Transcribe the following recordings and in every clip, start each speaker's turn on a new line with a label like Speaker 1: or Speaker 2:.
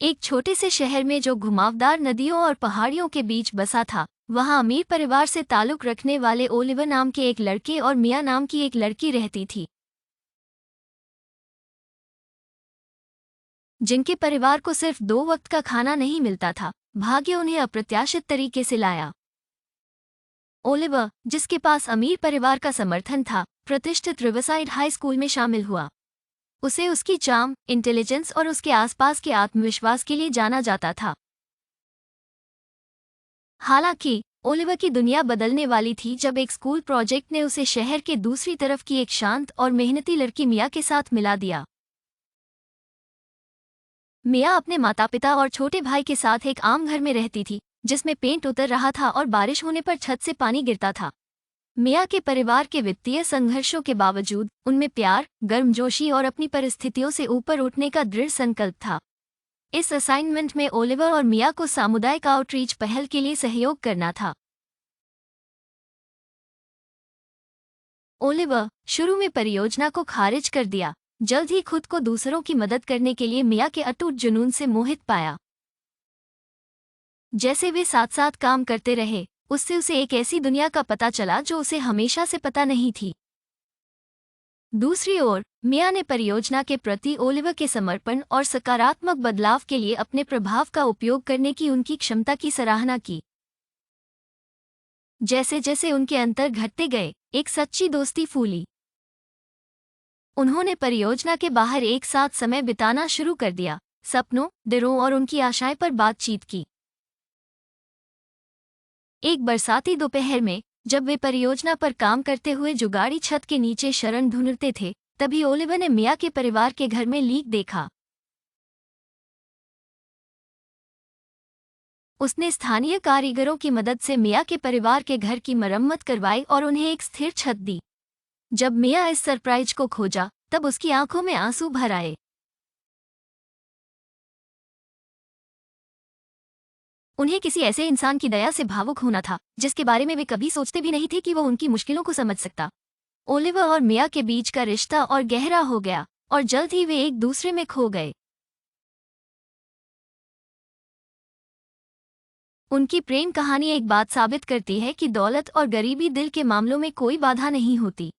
Speaker 1: एक छोटे से शहर में जो घुमावदार नदियों और पहाड़ियों के बीच बसा था, वहां अमीर परिवार से ताल्लुक रखने वाले ओलिवर नाम के एक लड़के और मिया नाम की एक लड़की रहती थी, जिनके परिवार को सिर्फ 2 वक्त का खाना नहीं मिलता था। भाग्य उन्हें अप्रत्याशित तरीके से लाया। ओलिवर, जिसके पास अमीर परिवार का समर्थन था, प्रतिष्ठित रिवरसाइड हाई स्कूल में शामिल हुआ। उसे उसकी चार्म, इंटेलिजेंस और उसके आसपास के आत्मविश्वास के लिए जाना जाता था। हालांकि ओलिवर की दुनिया बदलने वाली थी जब एक स्कूल प्रोजेक्ट ने उसे शहर के दूसरी तरफ की एक शांत और मेहनती लड़की मिया के साथ मिला दिया। मिया अपने माता पिता और छोटे भाई के साथ एक आम घर में रहती थी, जिसमें पेंट उतर रहा था और बारिश होने पर छत से पानी गिरता था। मिया के परिवार के वित्तीय संघर्षों के बावजूद उनमें प्यार, गर्मजोशी और अपनी परिस्थितियों से ऊपर उठने का दृढ़ संकल्प था। इस असाइनमेंट में ओलिवर और मिया को सामुदायिक आउटरीच पहल के लिए सहयोग करना था। ओलिवर शुरू में परियोजना को खारिज कर दिया, जल्द ही खुद को दूसरों की मदद करने के लिए मिया के अटूट जुनून से मोहित पाया। जैसे वे साथ साथ काम करते रहे, उससे उसे एक ऐसी दुनिया का पता चला जो उसे हमेशा से पता नहीं थी। दूसरी ओर मिया ने परियोजना के प्रति ओलिवर के समर्पण और सकारात्मक बदलाव के लिए अपने प्रभाव का उपयोग करने की उनकी क्षमता की सराहना की। जैसे जैसे उनके अंतर घटते गए, एक सच्ची दोस्ती फूली। उन्होंने परियोजना के बाहर एक साथ समय बिताना शुरू कर दिया, सपनों, डरों और उनकी आशाएं पर बातचीत की। एक बरसाती दोपहर में जब वे परियोजना पर काम करते हुए जुगाड़ी छत के नीचे शरण ढूंढते थे, तभी ओलिवर ने मिया के परिवार के घर में लीक देखा। उसने स्थानीय कारीगरों की मदद से मिया के परिवार के घर की मरम्मत करवाई और उन्हें एक स्थिर छत दी। जब मिया इस सरप्राइज को खोजा, तब उसकी आंखों में आंसू भर आए। उन्हें किसी ऐसे इंसान की दया से भावुक होना था, जिसके बारे में वे कभी सोचते भी नहीं थे कि वह उनकी मुश्किलों को समझ सकता। ओलिवर और मिया के बीच का रिश्ता और गहरा हो गया, और जल्द ही वे एक दूसरे में खो गए। उनकी प्रेम कहानी एक बात साबित करती है कि दौलत और गरीबी दिल के मामलों में कोई बाधा नहीं होती।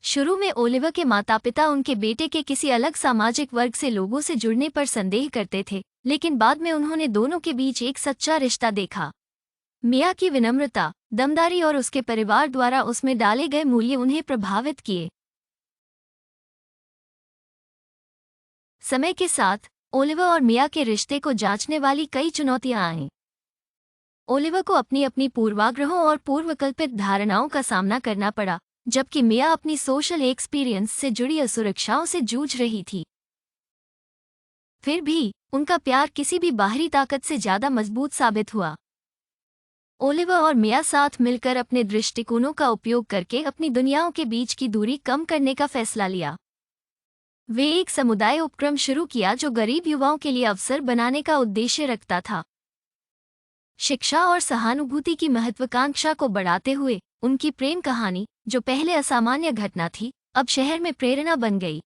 Speaker 1: शुरू में ओलिवर के माता पिता उनके बेटे के किसी अलग सामाजिक वर्ग से लोगों से जुड़ने पर संदेह करते थे, लेकिन बाद में उन्होंने दोनों के बीच एक सच्चा रिश्ता देखा। मिया की विनम्रता, दमदारी और उसके परिवार द्वारा उसमें डाले गए मूल्य उन्हें प्रभावित किए। समय के साथ ओलिवर और मिया के रिश्ते को जांचने वाली कई चुनौतियां आईं। ओलिवर को अपनी अपनी पूर्वाग्रहों और पूर्वकल्पित धारणाओं का सामना करना पड़ा, जबकि मिया अपनी सोशल एक्सपीरियंस से जुड़ी असुरक्षाओं से जूझ रही थी। फिर भी उनका प्यार किसी भी बाहरी ताकत से ज्यादा मजबूत साबित हुआ। ओलिवर और मिया साथ मिलकर अपने दृष्टिकोणों का उपयोग करके अपनी दुनियाओं के बीच की दूरी कम करने का फैसला लिया। वे एक समुदाय उपक्रम शुरू किया जो गरीब युवाओं के लिए अवसर बनाने का उद्देश्य रखता था। शिक्षा और सहानुभूति की महत्वाकांक्षा को बढ़ाते हुए उनकी प्रेम कहानी, जो पहले असामान्य घटना थी, अब शहर में प्रेरणा बन गई।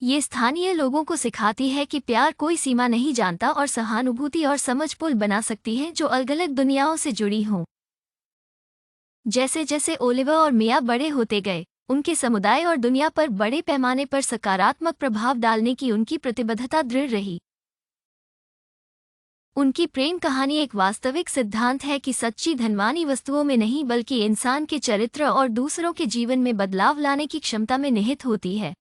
Speaker 1: ये स्थानीय लोगों को सिखाती है कि प्यार कोई सीमा नहीं जानता और सहानुभूति और समझ पुल बना सकती है जो अलग-अलग दुनियाओं से जुड़ी हों। जैसे जैसे ओलिवर और मिया बड़े होते गए, उनके समुदाय और दुनिया पर बड़े पैमाने पर सकारात्मक प्रभाव डालने की उनकी प्रतिबद्धता दृढ़ रही। उनकी प्रेम कहानी एक वास्तविक सिद्धांत है कि सच्ची धनवानी वस्तुओं में नहीं बल्कि इंसान के चरित्र और दूसरों के जीवन में बदलाव लाने की क्षमता में निहित होती है।